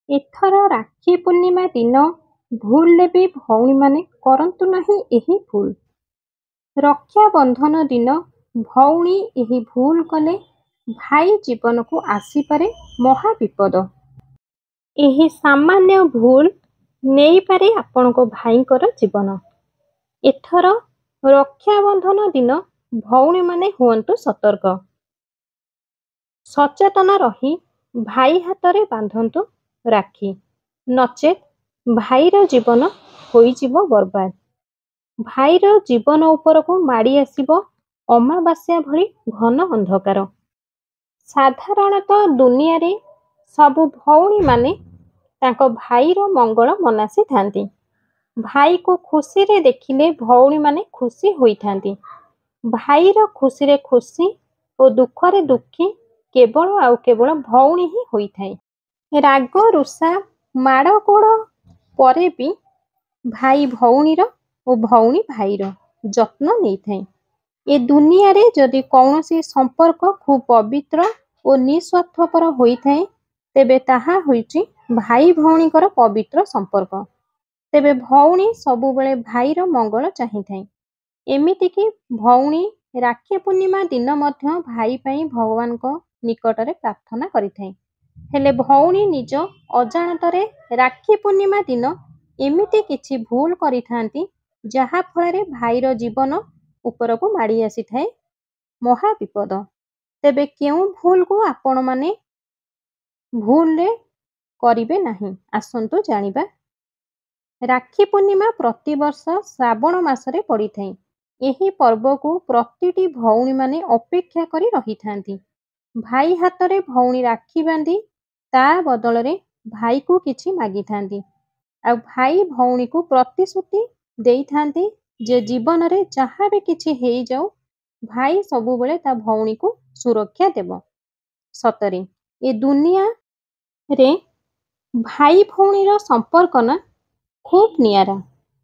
ଏଥର ରାକ୍ଷୀ ପୂର୍ଣ୍ଣିମା ଦିନ ଭୁଲରେ ବି ଭଉଣୀମାନେ କରନ୍ତୁ ନାହିଁ ଏହି ଭୁଲ। ରକ୍ଷାବନ୍ଧନ ଦିନ ଭଉଣୀ ଏହି ଭୁଲ କଲେ ଭାଇ ଜୀବନକୁ ଆସିପାରେ ମହାବିପଦ। ଏହି ସାମାନ୍ୟ ଭୁଲ ନେଇପାରେ ଆପଣଙ୍କ ଭାଇଙ୍କର ଜୀବନ। ଏଥର ରକ୍ଷାବନ୍ଧନ ଦିନ ଭଉଣୀମାନେ ହୁଅନ୍ତୁ ସତର୍କ। ସଚେତନ ରହି ଭାଇ ହାତରେ ବାନ୍ଧନ୍ତୁ ରାକ୍ଷୀ, ନଚେତ୍ ଭାଇର ଜୀବନ ହୋଇଯିବ ବର୍ବାଦ। ଭାଇର ଜୀବନ ଉପରକୁ ମାଡ଼ି ଆସିବ ଅମାବାସ୍ୟା ଭଳି ଘନ ଅନ୍ଧକାର। ସାଧାରଣତଃ ଦୁନିଆରେ ସବୁ ଭଉଣୀମାନେ ତାଙ୍କ ଭାଇର ମଙ୍ଗଳ ମନାସିଥାନ୍ତି। ଭାଇକୁ ଖୁସିରେ ଦେଖିଲେ ଭଉଣୀମାନେ ଖୁସି ହୋଇଥାନ୍ତି। ଭାଇର ଖୁସିରେ ଖୁସି ଓ ଦୁଃଖରେ ଦୁଃଖୀ କେବଳ ଆଉ କେବଳ ଭଉଣୀ ହିଁ ହୋଇଥାଏ। ରାଗ ରୁଷା ମାଡ଼ ଗୋଡ଼ ପରେ ବି ଭାଇ ଭଉଣୀର ଓ ଭଉଣୀ ଭାଇର ଯତ୍ନ ନେଇଥାଏ। ଏ ଦୁନିଆରେ ଯଦି କୌଣସି ସମ୍ପର୍କ ଖୁବ୍ ପବିତ୍ର ଓ ନିଃସ୍ୱାର୍ଥପର ହୋଇଥାଏ, ତେବେ ତାହା ହେଉଛି ଭାଇ ଭଉଣୀଙ୍କର ପବିତ୍ର ସମ୍ପର୍କ। ତେବେ ଭଉଣୀ ସବୁବେଳେ ଭାଇର ମଙ୍ଗଳ ଚାହିଁଥାଏ। ଏମିତିକି ଭଉଣୀ ରାକ୍ଷୀ ପୂର୍ଣ୍ଣିମା ଦିନ ମଧ୍ୟ ଭାଇ ପାଇଁ ଭଗବାନଙ୍କ ନିକଟରେ ପ୍ରାର୍ଥନା କରିଥାଏ। ହେଲେ ଭଉଣୀ ନିଜ ଅଜାଣତରେ ରାକ୍ଷୀ ପୂର୍ଣ୍ଣିମା ଦିନ ଏମିତି କିଛି ଭୁଲ କରିଥାନ୍ତି, ଯାହା ଫଳରେ ଭାଇର ଜୀବନ ଉପରକୁ ମାଡ଼ି ଆସିଥାଏ ମହାବିପଦ। ତେବେ କେଉଁ ଭୁଲକୁ ଆପଣମାନେ ଭୁଲରେ କରିବେ ନାହିଁ, ଆସନ୍ତୁ ଜାଣିବା। ରାକ୍ଷୀ ପୂର୍ଣ୍ଣିମା ପ୍ରତିବର୍ଷ ଶ୍ରାବଣ ମାସରେ ପଡ଼ିଥାଏ। ଏହି ପର୍ବକୁ ପ୍ରତିଟି ଭଉଣୀମାନେ ଅପେକ୍ଷା କରି ରହିଥାନ୍ତି। ଭାଇ ହାତରେ ଭଉଣୀ ରାକ୍ଷୀ ବାନ୍ଧି ତା ବଦଳରେ ଭାଇକୁ କିଛି ମାଗିଥାନ୍ତି। ଆଉ ଭାଇ ଭଉଣୀକୁ ପ୍ରତିଶ୍ରୁତି ଦେଇଥାନ୍ତି ଯେ ଜୀବନରେ ଯାହା ବି କିଛି ହେଇଯାଉ, ଭାଇ ସବୁବେଳେ ତା ଭଉଣୀକୁ ସୁରକ୍ଷା ଦେବ। ସତରେ ଏ ଦୁନିଆରେ ଭାଇ ଭଉଣୀର ସମ୍ପର୍କ ନା ଖୁବ୍ ନିଆରା।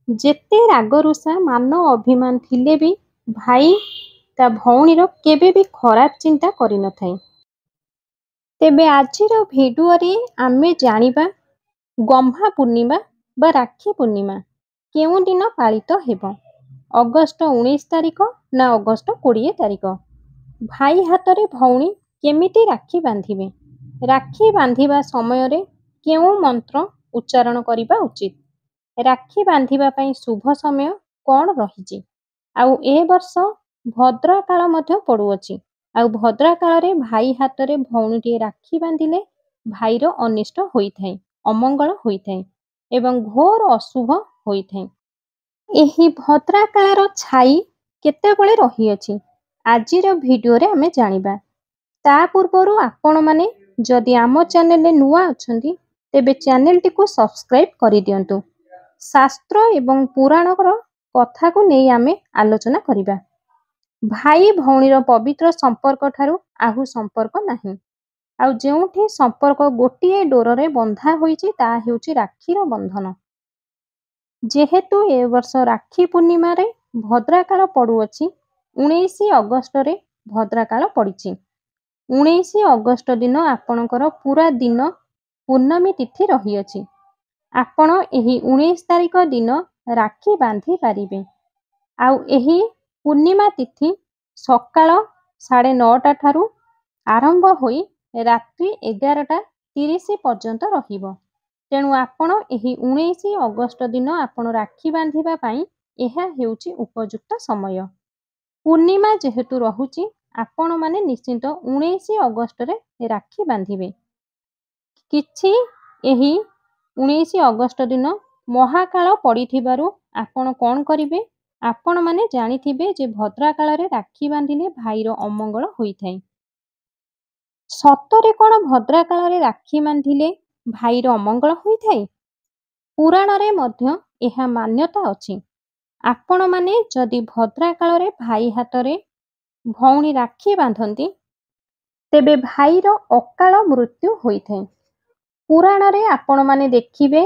ଯେତେ ରାଗ ରୁଷା ମାନ ଅଭିମାନ ଥିଲେ ବି ଭାଇ ତା ଭଉଣୀର କେବେ ବି ଖରାପ ଚିନ୍ତା କରିନଥାଏ। ତେବେ ଆଜିର ଭିଡ଼ିଓରେ ଆମେ ଜାଣିବା ଗହ୍ମା ପୂର୍ଣ୍ଣିମା ବା ରାକ୍ଷୀ ପୂର୍ଣ୍ଣିମା କେଉଁ ଦିନ ପାଳିତ ହେବ। ଅଗଷ୍ଟ 19 ତାରିଖ ନା ଅଗଷ୍ଟ 20 ତାରିଖ। ଭାଇ ହାତରେ ଭଉଣୀ କେମିତି ରାକ୍ଷୀ ବାନ୍ଧିବେ? ରାକ୍ଷୀ ବାନ୍ଧିବା ସମୟରେ କେଉଁ ମନ୍ତ୍ର ଉଚ୍ଚାରଣ କରିବା ଉଚିତ? ରାକ୍ଷୀ ବାନ୍ଧିବା ପାଇଁ ଶୁଭ ସମୟ କ'ଣ ରହିଛି? ଆଉ ଏ ବର୍ଷ ଭଦ୍ରକାଳ ମଧ୍ୟ ପଡ଼ୁଅଛି। ଆଉ ଭଦ୍ରକାଳରେ ଭାଇ ହାତରେ ଭଉଣୀଟିଏ ରାକ୍ଷୀ ବାନ୍ଧିଲେ ଭାଇର ଅନିଷ୍ଟ ହୋଇଥାଏ, ଅମଙ୍ଗଳ ହୋଇଥାଏ ଏବଂ ଘୋର ଅଶୁଭ ହୋଇଥାଏ। ଏହି ଭଦ୍ରକାଳର ଛାଇ କେତେବେଳେ ରହିଅଛି, ଆଜିର ଭିଡ଼ିଓରେ ଆମେ ଜାଣିବା। ତା ପୂର୍ବରୁ ଆପଣମାନେ ଯଦି ଆମ ଚ୍ୟାନେଲରେ ନୂଆ ଅଛନ୍ତି, ତେବେ ଚ୍ୟାନେଲଟିକୁ ସବସ୍କ୍ରାଇବ୍ କରିଦିଅନ୍ତୁ। ଶାସ୍ତ୍ର ଏବଂ ପୁରାଣର କଥାକୁ ନେଇ ଆମେ ଆଲୋଚନା କରିବା। ଭାଇ ଭଉଣୀର ପବିତ୍ର ସମ୍ପର୍କ ଠାରୁ ଆଉ ସମ୍ପର୍କ ନାହିଁ। ଆଉ ଯେଉଁଠି ସମ୍ପର୍କ ଗୋଟିଏ ଡୋରରେ ବନ୍ଧା ହୋଇଛି, ତାହା ହେଉଛି ରାକ୍ଷୀର ବନ୍ଧନ। ଯେହେତୁ ଏ ବର୍ଷ ରାକ୍ଷୀ ପୂର୍ଣ୍ଣିମାରେ ଭଦ୍ରକାଳ ପଡ଼ୁଅଛି, 19 ଅଗଷ୍ଟରେ ଭଦ୍ରକାଳ ପଡ଼ିଛି। 19 ଅଗଷ୍ଟ ଦିନ ଆପଣଙ୍କର ପୁରା ଦିନ ପୂର୍ଣ୍ଣମୀ ତିଥି ରହିଅଛି। ଆପଣ ଏହି 19 ତାରିଖ ଦିନ ରାକ୍ଷୀ ବାନ୍ଧି ପାରିବେ। ଆଉ ଏହି ପୂର୍ଣ୍ଣିମା ତିଥି ସକାଳ 9:30 ଠାରୁ ଆରମ୍ଭ ହୋଇ ରାତ୍ରି 11:30 ପର୍ଯ୍ୟନ୍ତ ରହିବ। ତେଣୁ ଆପଣ ଏହି 19 ଅଗଷ୍ଟ ଦିନ ଆପଣ ରାକ୍ଷୀ ବାନ୍ଧିବା ପାଇଁ ଏହା ହେଉଛି ଉପଯୁକ୍ତ ସମୟ। ପୂର୍ଣ୍ଣିମା ଯେହେତୁ ରହୁଛି, ଆପଣମାନେ ନିଶ୍ଚିନ୍ତ 19 ଅଗଷ୍ଟରେ ରାକ୍ଷୀ ବାନ୍ଧିବେ। କିଛି ଏହି 19 ଅଗଷ୍ଟ ଦିନ ମହାକାଳ ପଡ଼ିଥିବାରୁ ଆପଣ କ'ଣ କରିବେ? ଆପଣମାନେ ଜାଣିଥିବେ ଯେ ଭଦ୍ରକାଳରେ ରାକ୍ଷୀ ବାନ୍ଧିଲେ ଭାଇର ଅମଙ୍ଗଳ ହୋଇଥାଏ। ସତରେ କ'ଣ ଭଦ୍ରକାଳରେ ରାକ୍ଷୀ ବାନ୍ଧିଲେ ଭାଇର ଅମଙ୍ଗଳ ହୋଇଥାଏ? ପୁରାଣରେ ମଧ୍ୟ ଏହା ମାନ୍ୟତା ଅଛି। ଆପଣମାନେ ଯଦି ଭଦ୍ରକାଳରେ ଭାଇ ହାତରେ ଭଉଣୀ ରାକ୍ଷୀ ବାନ୍ଧନ୍ତି, ତେବେ ଭାଇର ଅକାଳ ମୃତ୍ୟୁ ହୋଇଥାଏ। ପୁରାଣରେ ଆପଣମାନେ ଦେଖିବେ,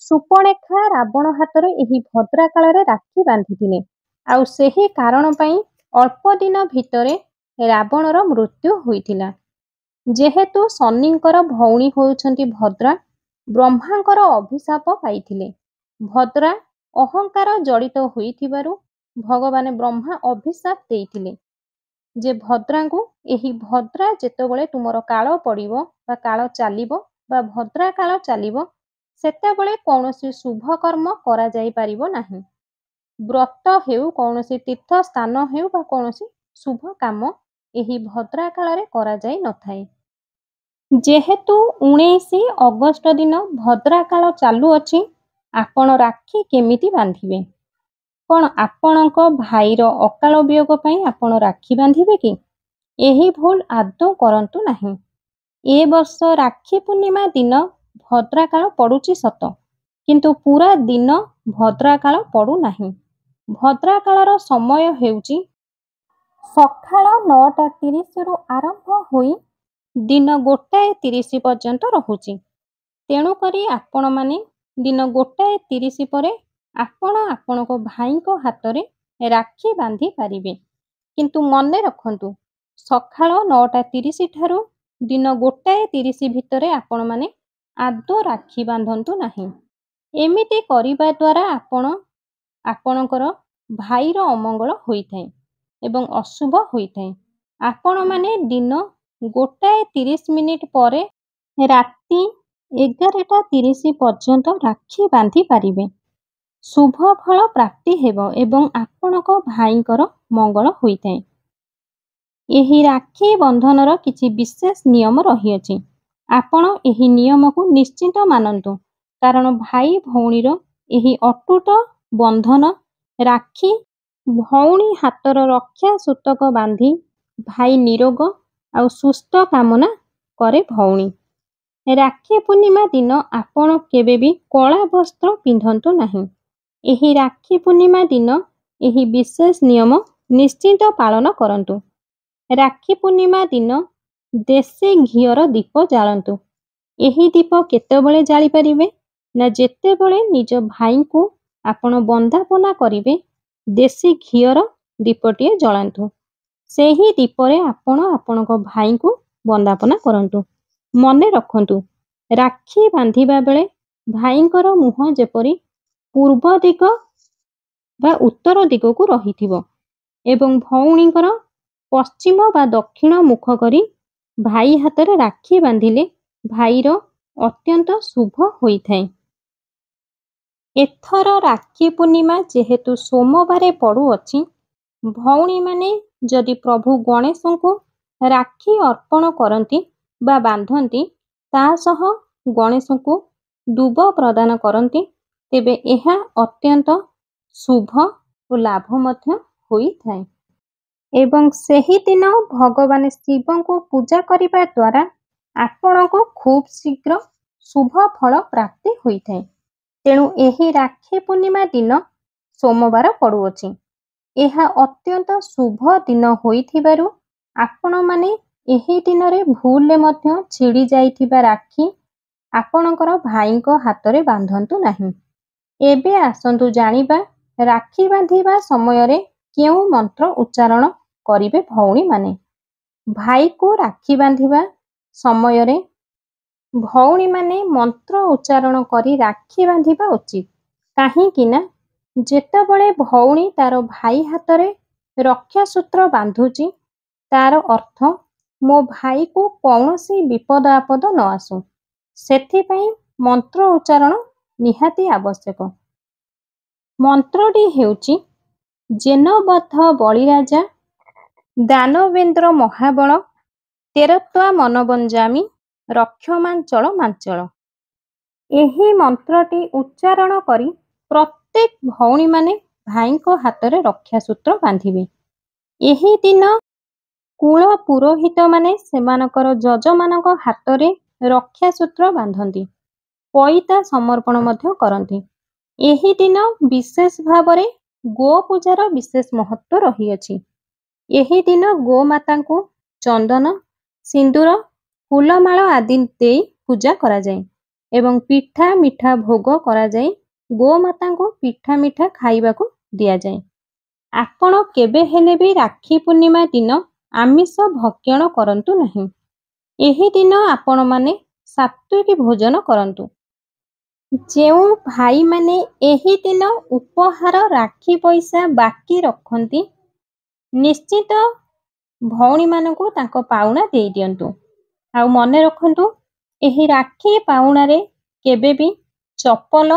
ସୁପର୍ଣ୍ଣେଖା ରାବଣ ହାତରେ ଏହି ଭଦ୍ରକାଳରେ ରାକ୍ଷୀ ବାନ୍ଧିଥିଲେ। ଆଉ ସେହି କାରଣ ପାଇଁ ଅଳ୍ପ ଦିନ ଭିତରେ ରାବଣର ମୃତ୍ୟୁ ହୋଇଥିଲା। ଯେହେତୁ ଶନିଙ୍କର ଭଉଣୀ ହେଉଛନ୍ତି ଭଦ୍ରା, ବ୍ରହ୍ମାଙ୍କର ଅଭିଶାପ ପାଇଥିଲେ। ଭଦ୍ରା ଅହଙ୍କାର ଜଡ଼ିତ ହୋଇଥିବାରୁ ଭଗବାନ ବ୍ରହ୍ମା ଅଭିଶାପ ଦେଇଥିଲେ ଯେ ଭଦ୍ରାଙ୍କୁ ଏହି ଭଦ୍ରା ଯେତେବେଳେ ତୁମର କାଳ ପଡ଼ିବ ବା କାଳ ଚାଲିବ ବା ଭଦ୍ରା କାଳ ଚାଲିବ, ସେତେବେଳେ କୌଣସି ଶୁଭ କର୍ମ କରାଯାଇପାରିବ ନାହିଁ। ବ୍ରତ ହେଉ, କୌଣସି ତୀର୍ଥ ସ୍ଥାନ ହେଉ ବା କୌଣସି ଶୁଭ କାମ ଏହି ଭଦ୍ରା କାଳରେ କରାଯାଇ ନଥାଏ। ଯେହେତୁ 19 ଅଗଷ୍ଟ ଦିନ ଭଦ୍ରା କାଳ ଚାଲୁଅଛି, ଆପଣ ରାକ୍ଷୀ କେମିତି ବାନ୍ଧିବେ? କ'ଣ ଆପଣଙ୍କ ଭାଇର ଅକାଳ ବିୟୋଗ ପାଇଁ ଆପଣ ରାକ୍ଷୀ ବାନ୍ଧିବେ କି? ଏହି ଭୁଲ ଆଦୌ କରନ୍ତୁ ନାହିଁ। ଏ ବର୍ଷ ରାକ୍ଷୀ ପୂର୍ଣ୍ଣିମା ଦିନ ଭଦ୍ରା କାଳ ପଡ଼ୁଛି ସତ, କିନ୍ତୁ ପୁରା ଦିନ ଭଦ୍ରା କାଳ ପଡ଼ୁନାହିଁ। ଭଦ୍ରା କାଳର ସମୟ ହେଉଛି ସକାଳ 9:30ରୁ ଆରମ୍ଭ ହୋଇ ଦିନ 1:30 ପର୍ଯ୍ୟନ୍ତ ରହୁଛି। ତେଣୁକରି ଆପଣମାନେ ଦିନ 1:30 ପରେ ଆପଣ ଆପଣଙ୍କ ଭାଇଙ୍କ ହାତରେ ରାକ୍ଷୀ ବାନ୍ଧି ପାରିବେ। କିନ୍ତୁ ମନେ ରଖନ୍ତୁ, ସକାଳ 9:30 ଠାରୁ ଦିନ 1:30 ଭିତରେ ଆପଣମାନେ ଆଦୌ ରାକ୍ଷୀ ବାନ୍ଧନ୍ତୁ ନାହିଁ। ଏମିତି କରିବା ଦ୍ୱାରା ଆପଣଙ୍କର ଭାଇର ଅମଙ୍ଗଳ ହୋଇଥାଏ ଏବଂ ଅଶୁଭ ହୋଇଥାଏ। ଆପଣମାନେ ଦିନ 1:30 ପରେ ରାତି 11:30 ପର୍ଯ୍ୟନ୍ତ ରାକ୍ଷୀ ବାନ୍ଧି ପାରିବେ। ଶୁଭ ଫଳ ପ୍ରାପ୍ତି ହେବ ଏବଂ ଆପଣଙ୍କ ଭାଇଙ୍କର ମଙ୍ଗଳ ହୋଇଥାଏ। ଏହି ରାକ୍ଷୀ ବନ୍ଧନର କିଛି ବିଶେଷ ନିୟମ ରହିଅଛି। ଆପଣ ଏହି ନିୟମକୁ ନିଶ୍ଚିତ ମାନନ୍ତୁ, କାରଣ ଭାଇ ଭଉଣୀର ଏହି ଅଟୁଟ ବନ୍ଧନ ରାକ୍ଷୀ ଭଉଣୀ ହାତର ରକ୍ଷା ସୂତକ ବାନ୍ଧି ଭାଇ ନିରୋଗ ଆଉ ସୁସ୍ଥ କାମନା କରେ ଭଉଣୀ। ରାକ୍ଷୀ ପୂର୍ଣ୍ଣିମା ଦିନ ଆପଣ କେବେ ବି କଳା ବସ୍ତ୍ର ପିନ୍ଧନ୍ତୁ ନାହିଁ। ଏହି ରାକ୍ଷୀ ପୂର୍ଣ୍ଣିମା ଦିନ ଏହି ବିଶେଷ ନିୟମ ନିଶ୍ଚିତ ପାଳନ କରନ୍ତୁ। ରାକ୍ଷୀ ପୂର୍ଣ୍ଣିମା ଦିନ ଦେଶୀ ଘିଅର ଦୀପ ଜାଳନ୍ତୁ। ଏହି ଦୀପ କେତେବେଳେ ଜାଳିପାରିବେ ନା ଯେତେବେଳେ ନିଜ ଭାଇଙ୍କୁ ଆପଣ ବନ୍ଦାପନା କରିବେ, ଦେଶୀ ଘିଅର ଦୀପଟିଏ ଜଳାନ୍ତୁ। ସେହି ଦୀପରେ ଆପଣ ଆପଣଙ୍କ ଭାଇଙ୍କୁ ବନ୍ଦାପନା କରନ୍ତୁ। ମନେ ରଖନ୍ତୁ, ରାକ୍ଷୀ ବାନ୍ଧିବା ବେଳେ ଭାଇଙ୍କର ମୁହଁ ଯେପରି ପୂର୍ବ ଦିଗ ବା ଉତ୍ତର ଦିଗକୁ ରହିଥିବ ଏବଂ ଭଉଣୀଙ୍କର ପଶ୍ଚିମ ବା ଦକ୍ଷିଣ ମୁଖ କରି ଭାଇ ହାତରେ ରାକ୍ଷୀ ବାନ୍ଧିଲେ ଭାଇର ଅତ୍ୟନ୍ତ ଶୁଭ ହୋଇଥାଏ। ଏଥର ରାକ୍ଷୀ ପୂର୍ଣ୍ଣିମା ଯେହେତୁ ସୋମବାରେ ପଡ଼ୁଅଛି, ଭଉଣୀମାନେ ଯଦି ପ୍ରଭୁ ଗଣେଶଙ୍କୁ ରାକ୍ଷୀ ଅର୍ପଣ କରନ୍ତି ବା ବାନ୍ଧନ୍ତି, ତା ସହ ଗଣେଶଙ୍କୁ ଦୁବ ପ୍ରଦାନ କରନ୍ତି, ତେବେ ଏହା ଅତ୍ୟନ୍ତ ଶୁଭ ଓ ଲାଭ ମଧ୍ୟ ହୋଇଥାଏ। ଏବଂ ସେହିଦିନ ଭଗବାନ ଶିବଙ୍କୁ ପୂଜା କରିବା ଦ୍ୱାରା ଆପଣଙ୍କୁ ଖୁବ୍ ଶୀଘ୍ର ଶୁଭ ଫଳ ପ୍ରାପ୍ତି ହୋଇଥାଏ। ତେଣୁ ଏହି ରାକ୍ଷୀ ପୂର୍ଣ୍ଣିମା ଦିନ ସୋମବାର ପଡ଼ୁଅଛି। ଏହା ଅତ୍ୟନ୍ତ ଶୁଭ ଦିନ ହୋଇଥିବାରୁ ଆପଣମାନେ ଏହି ଦିନରେ ଭୁଲରେ ମଧ୍ୟ ଛିଡ଼ି ଯାଇଥିବା ରାକ୍ଷୀ ଆପଣଙ୍କର ଭାଇଙ୍କ ହାତରେ ବାନ୍ଧନ୍ତୁ ନାହିଁ। ଏବେ ଆସନ୍ତୁ ଜାଣିବା, ରାକ୍ଷୀ ବାନ୍ଧିବା ସମୟରେ କେଉଁ ମନ୍ତ୍ର ଉଚ୍ଚାରଣ କରିବେ ଭଉଣୀମାନେ। ଭାଇକୁ ରାକ୍ଷୀ ବାନ୍ଧିବା ସମୟରେ ଭଉଣୀମାନେ ମନ୍ତ୍ର ଉଚ୍ଚାରଣ କରି ରାକ୍ଷୀ ବାନ୍ଧିବା ଉଚିତ। କାହିଁକି ନା ଯେତେବେଳେ ଭଉଣୀ ତାର ଭାଇ ହାତରେ ରକ୍ଷାସୂତ୍ର ବାନ୍ଧୁଛି, ତାର ଅର୍ଥ ମୋ ଭାଇକୁ କୌଣସି ବିପଦ ଆପଦ ନ ଆସୁ। ସେଥିପାଇଁ ମନ୍ତ୍ର ଉଚ୍ଚାରଣ ନିହାତି ଆବଶ୍ୟକ। ମନ୍ତ୍ରଟି ହେଉଛି ଜେନବଦ୍ଧ ବଳିରାଜା ଦାନବେନ୍ଦ୍ର ମହାବଳ ତେରତ୍ୱା ମନବଞ୍ଜାମି ରକ୍ଷମାଞ୍ଚଳ ମାଞ୍ଚଳ। ଏହି ମନ୍ତ୍ରଟି ଉଚ୍ଚାରଣ କରି ପ୍ରତ୍ୟେକ ଭଉଣୀମାନେ ଭାଇଙ୍କ ହାତରେ ରକ୍ଷାସୂତ୍ର ବାନ୍ଧିବେ। ଏହି ଦିନ କୁଳ ପୁରୋହିତମାନେ ସେମାନଙ୍କର ଯଜମାନଙ୍କ ହାତରେ ରକ୍ଷାସୂତ୍ର ବାନ୍ଧନ୍ତି। ପଇତା ସମର୍ପଣ ମଧ୍ୟ କରନ୍ତି। ଏହି ଦିନ ବିଶେଷ ଭାବରେ ଗୋ ପୂଜାର ବିଶେଷ ମହତ୍ତ୍ୱ ରହିଅଛି। ଏହି ଦିନ ଗୋମାତାଙ୍କୁ ଚନ୍ଦନ, ସିନ୍ଦୁର, ଫୁଲମାଳ ଆଦି ଦେଇ ପୂଜା କରାଯାଏ ଏବଂ ପିଠା ମିଠା ଭୋଗ କରାଯାଇ ଗୋମାତାଙ୍କୁ ପିଠା ମିଠା ଖାଇବାକୁ ଦିଆଯାଏ। ଆପଣ କେବେ ହେଲେ ବି ରାକ୍ଷୀ ପୂର୍ଣ୍ଣିମା ଦିନ ଆମିଷ ଭକ୍ଷଣ କରନ୍ତୁ ନାହିଁ। ଏହି ଦିନ ଆପଣମାନେ ସାତ୍ତ୍ୱିକ ଭୋଜନ କରନ୍ତୁ। ଯେଉଁ ଭାଇମାନେ ଏହି ଦିନ ଉପହାର ରାକ୍ଷୀ ପଇସା ବାକି ରଖନ୍ତି, ନିଶ୍ଚିତ ଭଉଣୀମାନଙ୍କୁ ତାଙ୍କ ପାଉଣା ଦେଇ ଦିଅନ୍ତୁ। ଆଉ ମନେ ରଖନ୍ତୁ, ଏହି ରାକ୍ଷୀ ପାଉଣାରେ କେବେ ବି ଚପଲ,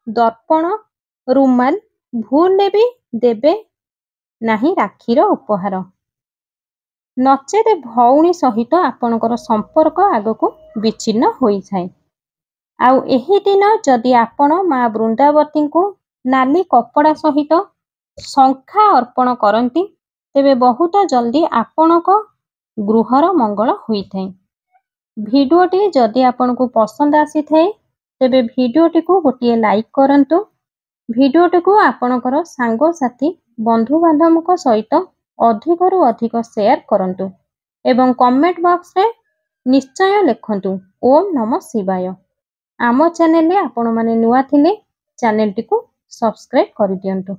ଦର୍ପଣ, ରୁମାଲ ଭୁଲରେ ବି ଦେବେ ନାହିଁ ରାକ୍ଷୀର ଉପହାର। ନଚେତ ଭଉଣୀ ସହିତ ଆପଣଙ୍କର ସମ୍ପର୍କ ଆଗକୁ ବିଚ୍ଛିନ୍ନ ହୋଇଥାଏ। ଆଉ ଏହି ଦିନ ଯଦି ଆପଣ ମା ବୃନ୍ଦାବତୀଙ୍କୁ ନାଲି କପଡ଼ା ସହିତ ଶଙ୍ଖା ଅର୍ପଣ କରନ୍ତି, ତେବେ ବହୁତ ଜଲ୍ଦି ଆପଣଙ୍କ ଗୃହର ମଙ୍ଗଳ ହୋଇଥାଏ। ଭିଡ଼ିଓଟି ଯଦି ଆପଣଙ୍କୁ ପସନ୍ଦ ଆସିଥାଏ, ତେବେ ଭିଡ଼ିଓଟିକୁ ଗୋଟିଏ ଲାଇକ୍ କରନ୍ତୁ। ଭିଡ଼ିଓଟିକୁ ଆପଣଙ୍କର ସାଙ୍ଗସାଥି, ବନ୍ଧୁବାନ୍ଧବଙ୍କ ସହିତ ଅଧିକରୁ ଅଧିକ ସେୟାର କରନ୍ତୁ ଏବଂ କମେଣ୍ଟ ବକ୍ସରେ ନିଶ୍ଚୟ ଲେଖନ୍ତୁ ଓମ୍ ନମଃ ଶିବାୟ। ଆମ ଚ୍ୟାନେଲରେ ଆପଣମାନେ ନୂଆ ଥିଲେ ଚ୍ୟାନେଲଟିକୁ ସବସ୍କ୍ରାଇବ୍ କରିଦିଅନ୍ତୁ।